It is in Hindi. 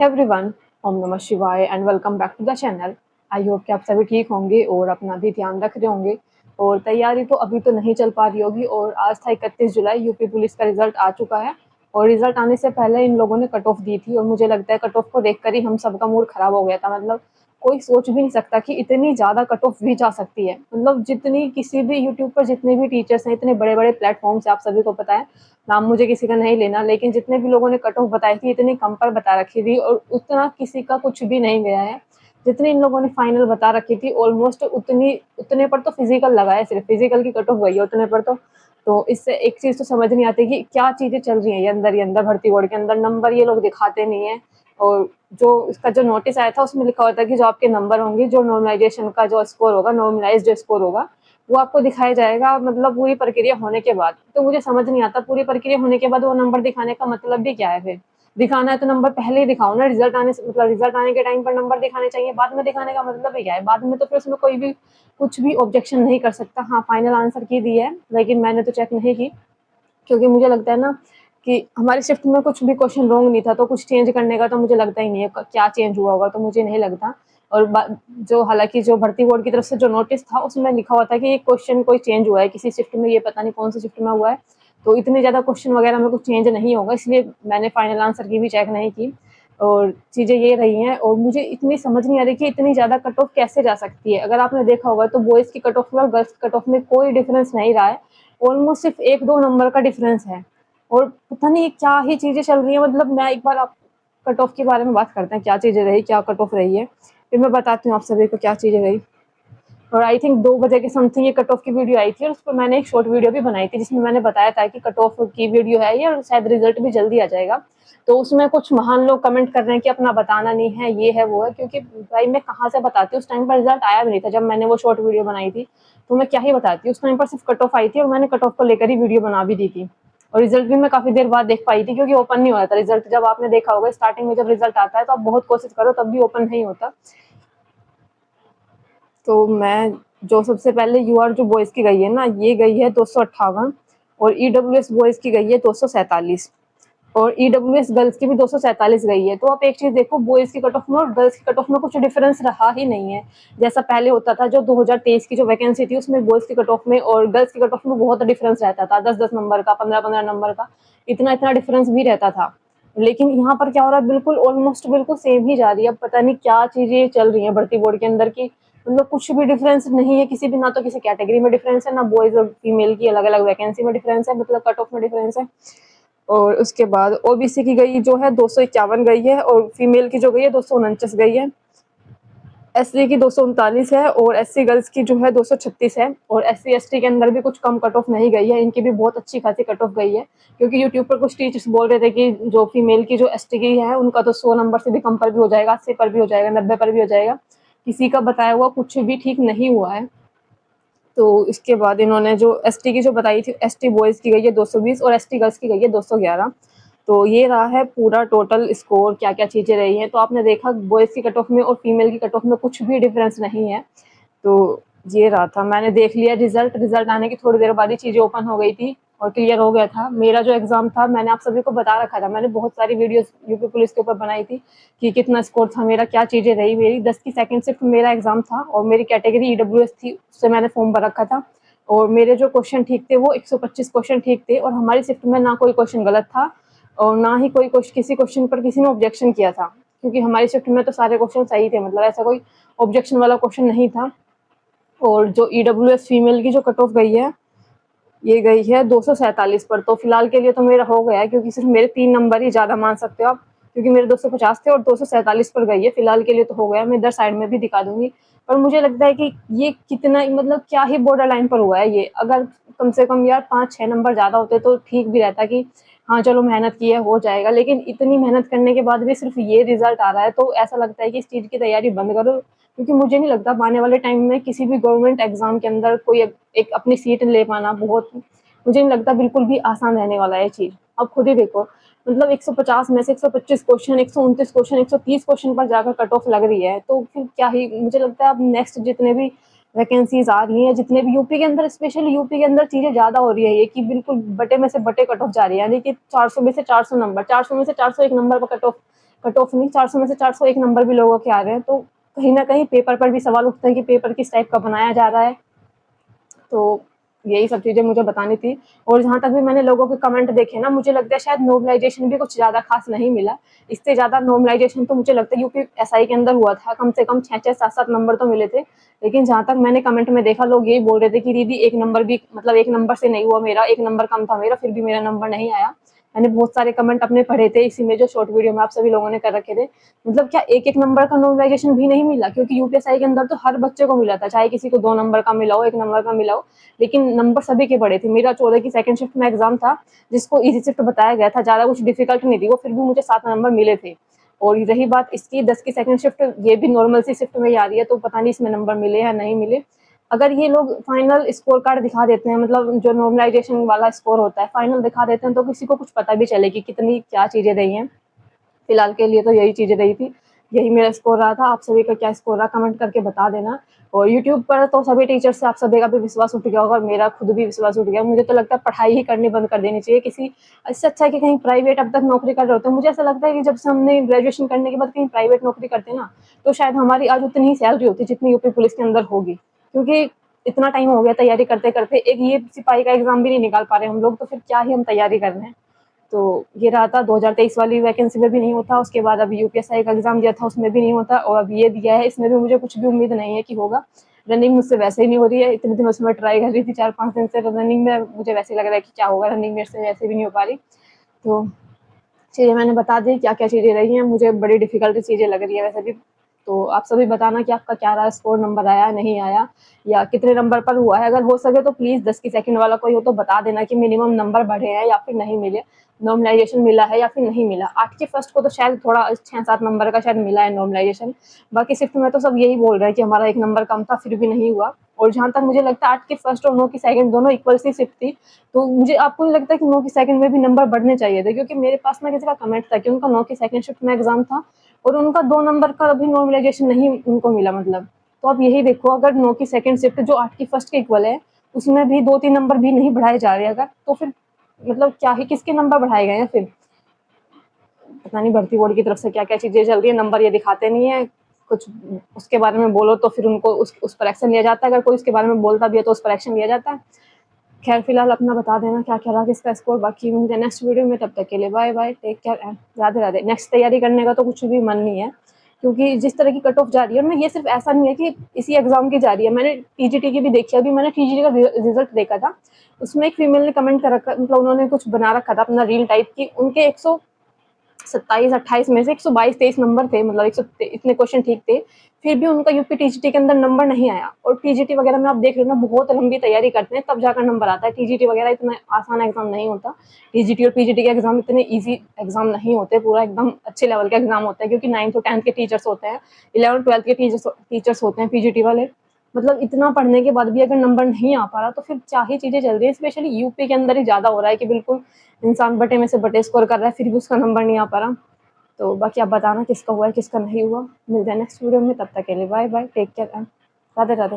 एवरीवन, ओम नमः शिवाय and welcome back to the channel. I hope कि आप सभी ठीक होंगे और अपना भी ध्यान रख रहे होंगे। और तैयारी तो अभी तो नहीं चल पा रही होगी। और आज था 31 जुलाई, यूपी पुलिस का रिजल्ट आ चुका है। और रिजल्ट आने से पहले इन लोगों ने कट ऑफ दी थी और मुझे लगता है कट ऑफ को देखकर ही हम सबका मूड खराब हो गया था। मतलब कोई सोच भी नहीं सकता कि इतनी ज़्यादा कट ऑफ भी जा सकती है। मतलब जितनी किसी भी यूट्यूब पर जितने भी टीचर्स हैं, इतने बड़े बड़े प्लेटफॉर्म्स है, आप सभी को पता है। नाम मुझे किसी का नहीं लेना, लेकिन जितने भी लोगों ने कट ऑफ बताई थी इतनी कम पर बता रखी थी और उतना किसी का कुछ भी नहीं गया है। जितनी इन लोगों ने फाइनल बता रखी थी ऑलमोस्ट उतनी उतने पर तो फिजिकल लगा है, सिर्फ फिजिकल की कट ऑफ गई है उतने पर। तो इससे एक चीज़ तो समझ नहीं आती कि क्या चीज़ें चल रही हैं ये अंदर भर्ती बोर्ड के अंदर। नंबर ये लोग दिखाते नहीं है। और जो इसका जो नोटिस आया था उसमें लिखा हुआ था कि जो आपके नंबर होंगे, जो नॉर्मलाइजेशन का जो स्कोर होगा, नॉर्मलाइज जो स्कोर होगा, वो आपको दिखाया जाएगा, मतलब पूरी प्रक्रिया होने के बाद। तो मुझे समझ नहीं आता पूरी प्रक्रिया होने के बाद वो नंबर दिखाने का मतलब भी क्या है। फिर दिखाना है तो नंबर पहले ही दिखाओ ना। रिजल्ट आने से मतलब रिजल्ट आने के टाइम पर नंबर दिखाने चाहिए, बाद में दिखाने का मतलब ही क्या है। बाद में तो फिर उसमें कोई भी कुछ भी ऑब्जेक्शन नहीं कर सकता। हाँ, फाइनल आंसर की दी है, लेकिन मैंने तो चेक नहीं की, क्योंकि मुझे लगता है ना कि हमारी शिफ्ट में कुछ भी क्वेश्चन रॉन्ग नहीं था, तो कुछ चेंज करने का तो मुझे लगता ही नहीं है। क्या चेंज हुआ होगा तो मुझे नहीं लगता। और जो हालांकि जो भर्ती बोर्ड की तरफ से जो नोटिस था उसमें लिखा हुआ था कि ये क्वेश्चन कोई चेंज हुआ है किसी शिफ्ट में, ये पता नहीं कौन सी शिफ्ट में हुआ है। तो इतने ज़्यादा क्वेश्चन वगैरह में कुछ चेंज नहीं होगा, इसलिए मैंने फाइनल आंसर की भी चेक नहीं की। और चीज़ें ये रही हैं। और मुझे इतनी समझ नहीं आ रही कि इतनी ज़्यादा कट ऑफ कैसे जा सकती है। अगर आपने देखा होगा तो बॉयज़ की कट ऑफ में और गर्ल्स की कट ऑफ में कोई डिफरेंस नहीं रहा है। ऑलमोस्ट सिर्फ 1-2 नंबर का डिफरेंस है। और पता नहीं क्या ही चीज़ें चल रही हैं। मतलब मैं एक बार आप कट ऑफ के बारे में बात करते हैं, क्या चीज़ें रही, क्या कट ऑफ रही है, फिर मैं बताती हूँ आप सभी को क्या चीज़ें रही। और आई थिंक 2 बजे के समथिंग ये कट ऑफ की वीडियो आई थी और उस पर मैंने एक शॉर्ट वीडियो भी बनाई थी जिसमें मैंने बताया था कि कट ऑफ की वीडियो है ये और शायद रिजल्ट भी जल्दी आ जाएगा। तो उसमें कुछ महान लोग कमेंट कर रहे हैं कि अपना बताना नहीं है, ये है वो है, क्योंकि भाई मैं कहाँ से बताती हूँ। उस टाइम पर रिजल्ट आया भी नहीं था जब मैंने वो शॉर्ट वीडियो बनाई थी। तो मैं क्या ही बताती। उस टाइम पर सिर्फ कट ऑफ आई थी और मैंने कट ऑफ को लेकर ही वीडियो बना भी दी थी। और रिजल्ट भी मैं काफी देर बाद देख पाई थी, क्योंकि ओपन नहीं हुआ था रिजल्ट। जब आपने देखा होगा स्टार्टिंग में जब रिजल्ट आता है तो आप बहुत कोशिश करो तब भी ओपन नहीं होता। तो मैं जो सबसे पहले यूआर जो बॉयज़ की गई है ना, ये गई है 258 और ईडब्ल्यूएस बॉयज़ की गई है 247 और ईडब्ल्यूएस गर्ल्स की भी 247 गई है। तो आप एक चीज़ देखो, बॉयज़ की कट ऑफ में और गर्ल्स की कट ऑफ में कुछ डिफरेंस रहा ही नहीं है। जैसा पहले होता था, जो 2023 की जो वैकेंसी थी उसमें बॉयज़ की कट ऑफ में और गर्ल्स की कट ऑफ में बहुत डिफरेंस रहता था, 10-10 नंबर का, 15-15 नंबर का, इतना-इतना डिफरेंस भी रहता था। लेकिन यहाँ पर क्या हो रहा है, बिल्कुल ऑलमोस्ट बिल्कुल सेम ही जा रही है। अब पता नहीं क्या चीज़ें चल रही हैं भर्ती बोर्ड के अंदर की, मतलब कुछ भी डिफरेंस नहीं है किसी भी, ना तो किसी कैटेगरी में डिफरेंस है, ना बॉयज़ और फीमेल की अलग-अलग वैकेंसी में डिफरेंस है, मतलब कट ऑफ में डिफरेंस है। और उसके बाद ओबीसी की गई जो है 251 गई है और फीमेल की जो गई है 249 गई है। एससी की 239 है और एससी गर्ल्स की जो है 236 है। और एससी एसटी के अंदर भी कुछ कम कट ऑफ नहीं गई है, इनकी भी बहुत अच्छी खासी कट ऑफ गई है। क्योंकि यूट्यूब पर कुछ टीचर्स बोल रहे थे कि जो फीमेल की जो एसटी की है उनका तो 100 नंबर से भी कम पर भी हो जाएगा, 80 पर भी हो जाएगा, 90 पर भी हो जाएगा। किसी का बताया हुआ कुछ भी ठीक नहीं हुआ है। तो इसके बाद इन्होंने जो एसटी की जो बताई थी, एसटी बॉयज़ की गई है 220 और एसटी गर्ल्स की गई है 211। तो ये रहा है पूरा टोटल स्कोर, क्या-क्या चीज़ें रही हैं। तो आपने देखा बॉयज़ की कट ऑफ में और फीमेल की कट ऑफ में कुछ भी डिफरेंस नहीं है। तो ये रहा था, मैंने देख लिया रिजल्ट। रिजल्ट आने की थोड़ी देर बाद ही चीज़ें ओपन हो गई थी और क्लियर हो गया था। मेरा जो एग्ज़ाम था मैंने आप सभी को बता रखा था, मैंने बहुत सारी वीडियोज़ यूपी पुलिस के ऊपर बनाई थी कि कितना स्कोर था मेरा, क्या चीज़ें रही मेरी। 10 की सेकंड शिफ्ट मेरा एग्ज़ाम था और मेरी कैटेगरी ईडब्ल्यूएस थी, उससे मैंने फॉर्म भर रखा था। और मेरे जो क्वेश्चन ठीक थे वो 125 क्वेश्चन ठीक थे और हमारी शिफ्ट में ना कोई क्वेश्चन गलत था और ना ही कोई किसी क्वेश्चन पर किसी ने ऑब्जेक्शन किया था, क्योंकि हमारी शिफ्ट में तो सारे क्वेश्चन सही थे, मतलब ऐसा कोई ऑब्जेक्शन वाला क्वेश्चन नहीं था। और जो ईडब्ल्यूएस फीमेल की जो कट ऑफ गई है, ये गई है 247 पर। तो फिलहाल के लिए तो मेरा हो गया है, क्योंकि सिर्फ मेरे 3 नंबर ही ज़्यादा मान सकते हो आप, क्योंकि मेरे 250 थे और 247 पर गई है। फिलहाल के लिए तो हो गया, मैं इधर साइड में भी दिखा दूंगी। पर मुझे लगता है कि ये कितना, मतलब क्या ही बॉर्डर लाइन पर हुआ है ये। अगर कम से कम यार 5-6 नंबर ज़्यादा होते तो ठीक भी रहता कि हाँ चलो मेहनत की है, हो जाएगा। लेकिन इतनी मेहनत करने के बाद भी सिर्फ ये रिजल्ट आ रहा है, तो ऐसा लगता है कि इस चीज़ की तैयारी बंद करो। क्योंकि मुझे नहीं लगता आने वाले टाइम में किसी भी गवर्नमेंट एग्जाम के अंदर कोई एक अपनी सीट ले पाना बहुत, मुझे नहीं लगता बिल्कुल भी आसान रहने वाला है ये चीज़। अब खुद ही देखो, मतलब 150 में से 125 क्वेश्चन, 129 क्वेश्चन, 130 क्वेश्चन पर जाकर कट ऑफ लग रही है, तो फिर क्या ही, मुझे लगता है अब नेक्स्ट जितने भी वैकेंसीज आ रही हैं, जितने भी यूपी के अंदर, स्पेशली यूपी के अंदर चीज़ें ज़्यादा हो रही है ये, कि बिल्कुल बटे में से बटे कट ऑफ जा रही है। यानी कि 400 में से 400 नंबर, 400 में से 401 नंबर पर कट ऑफ कट ऑफ नहीं, 400 में से 401 नंबर भी लोगों के आ रहे हैं। तो कहीं ना कहीं पेपर पर भी सवाल उठता है कि पेपर किस टाइप का बनाया जा रहा है। तो यही सब चीज़ें मुझे बतानी थी। और जहाँ तक भी मैंने लोगों के कमेंट देखे ना, मुझे लगता है शायद नॉर्मलाइजेशन भी कुछ ज़्यादा खास नहीं मिला। इससे ज़्यादा नॉर्मलाइजेशन तो मुझे लगता है यूपी एसआई के अंदर हुआ था, कम से कम 6-6, 7-7 नंबर तो मिले थे। लेकिन जहाँ तक मैंने कमेंट में देखा, लोग यही बोल रहे थे कि दीदी एक नंबर भी, मतलब एक नंबर से नहीं हुआ मेरा, एक नंबर कम था मेरा, फिर भी मेरा नंबर नहीं आया। मैंने बहुत सारे कमेंट अपने पढ़े थे इसी में, जो शॉर्ट वीडियो में आप सभी लोगों ने कर रखे थे। मतलब क्या एक एक नंबर का नॉर्मलाइजेशन भी नहीं मिला? क्योंकि यूपीएसआई के अंदर तो हर बच्चे को मिला था, चाहे किसी को 2 नंबर का मिला हो, 1 नंबर का मिला हो, लेकिन नंबर सभी के बड़े थे। मेरा 14 की सेकंड शिफ्ट में एग्जाम था, जिसको इजी शिफ्ट बताया गया था, ज़्यादा कुछ डिफिकल्ट नहीं थी वो, फिर भी मुझे 7 नंबर मिले थे। और रही बात इसकी 10 की सेकंड शिफ्ट, ये भी नॉर्मल सी शिफ्ट में ही आ रही है, तो पता नहीं इसमें नंबर मिले या नहीं मिले। अगर ये लोग फाइनल स्कोर कार्ड दिखा देते हैं, मतलब जो नॉर्मलाइजेशन वाला स्कोर होता है फाइनल दिखा देते हैं, तो किसी को कुछ पता भी चले कि कितनी क्या चीज़ें रही हैं। फिलहाल के लिए तो यही चीज़ें रही थी, यही मेरा स्कोर रहा था। आप सभी का क्या स्कोर रहा कमेंट करके बता देना। और यूट्यूब पर तो सभी टीचर से आप सभी का भी विश्वास उठ गया होगा, और मेरा खुद भी विश्वास उठ गया। मुझे तो लगता है पढ़ाई ही करनी बंद कर देनी चाहिए किसी, इससे अच्छा है कि कहीं प्राइवेट अब तक नौकरी कर रहे होते हैं। मुझे ऐसा लगता है कि जब से हमने ग्रेजुएशन करने के बाद कहीं प्राइवेट नौकरी करते ना, तो शायद हमारी आज उतनी ही सैलरी होती जितनी यूपी पुलिस के अंदर होगी। क्योंकि इतना टाइम हो गया तैयारी करते करते, एक ये सिपाही का एग्जाम भी नहीं निकाल पा रहे हम लोग, तो फिर क्या ही हम तैयारी कर रहे हैं। तो ये रहा था 2023 वाली वैकेंसी में भी नहीं होता, उसके बाद अभी यूपीएसआई का एग्जाम दिया था उसमें भी नहीं होता, और अब ये दिया है इसमें भी मुझे कुछ भी उम्मीद नहीं है कि होगा। रनिंग मुझसे वैसे ही नहीं हो रही है, इतने दिनों से मैं ट्राई कर रही थी, 4-5 दिन से रनिंग में, मुझे वैसे लग रहा है कि क्या होगा, रनिंग मेरे से वैसे भी नहीं हो पा रही। तो चीज़ें मैंने बता दी, क्या क्या चीज़ें रही हैं, मुझे बड़ी डिफिकल्ट चीज़ें लग रही है वैसे भी। तो आप सभी बताना कि आपका क्या रहा, स्कोर नंबर आया नहीं आया, या कितने नंबर पर हुआ है। अगर हो सके तो प्लीज़ 10 की सेकंड वाला कोई हो तो बता देना कि मिनिमम नंबर बढ़े हैं या फिर नहीं मिले, नॉर्मलाइजेशन मिला है या फिर नहीं मिला। 8 के फर्स्ट को तो शायद थोड़ा 6-7 नंबर का शायद मिला है नॉर्मलाइजेशन, बाकी शिफ्ट में तो सब यही बोल रहे हैं कि हमारा 1 नंबर कम था फिर भी नहीं हुआ। और जहाँ तक मुझे लगता है 8 की फर्स्ट और 9 की सेकंड दोनों इक्वल सी शिफ्ट थी, तो मुझे, आपको नहीं लगता कि 9 की सेकंड में भी नंबर बढ़ने चाहिए थे? क्योंकि मेरे पास ना किसी का कमेंट था कि उनका 9 की सेकंड शिफ्ट में एग्जाम था और उनका 2 नंबर का अभी नॉर्मलाइजेशन नहीं उनको मिला, मतलब। तो आप यही देखो, अगर 9 की सेकंड शिफ्ट जो 8 की फर्स्ट के इक्वल है, उसमें भी 2-3 नंबर भी नहीं बढ़ाए जा रहे अगर, तो फिर मतलब क्या ही, किसके नंबर बढ़ाए गए हैं फिर? पता नहीं भर्ती बोर्ड की तरफ से क्या क्या चीज़ें चल रही है, नंबर ये दिखाते नहीं है कुछ। उसके बारे में बोलो तो फिर उनको उस पर एक्शन लिया जाता है, अगर कोई उसके बारे में बोलता भी है तो उस पर एक्शन लिया जाता है। खैर फिलहाल अपना बता देना क्या क्या रहा किसका स्कोर। बाकी मिलते हैं नेक्स्ट वीडियो में, तब तक के लिए bye bye, take care and Radhe Radhe. Next तैयारी करने का तो कुछ भी मन नहीं है, क्योंकि जिस तरह की कट ऑफ जा रही है, और मैं ये सिर्फ ऐसा नहीं है कि इसी एग्जाम की जा रही है, मैंने टीजीटी की भी देखी। अभी मैंने टीजीटी का रिजल्ट देखा था, उसमें एक फीमेल ने कमेंट कर रखा, मतलब उन्होंने कुछ बना रखा था अपना रील टाइप की, उनके 127-28 में से 122-23 नंबर थे, मतलब 100 इतने क्वेश्चन ठीक थे, फिर भी उनका यूपी टीजीटी के अंदर नंबर नहीं आया। और टीजीटी वगैरह में आप देख लेना, बहुत लंबी तैयारी करते हैं तब जाकर नंबर आता है। टीजीटी वगैरह इतना आसान एग्जाम नहीं होता, टीजीटी और पीजीटी के एग्जाम इतने ईजी एग्जाम नहीं होते, पूरा एकदम अच्छे लेवल का एग्जाम होता है, क्योंकि 9th और 10th के टीचर्स होते हैं, 11th-12th के टीचर्स होते हैं पीजीटी वाले। मतलब इतना पढ़ने के बाद भी अगर नंबर नहीं आ पा रहा, तो फिर क्या ही चीज़ें चल रही है। स्पेशली यूपी के अंदर ही ज़्यादा हो रहा है कि बिल्कुल इंसान बटे में से बटे स्कोर कर रहा है, फिर भी उसका नंबर नहीं आ पा रहा। तो बाकी आप बताना किसका हुआ है किसका नहीं हुआ। मिलते हैं नेक्स्ट वीडियो में, तब तक के लिए bye bye, take care and Radhe Radhe.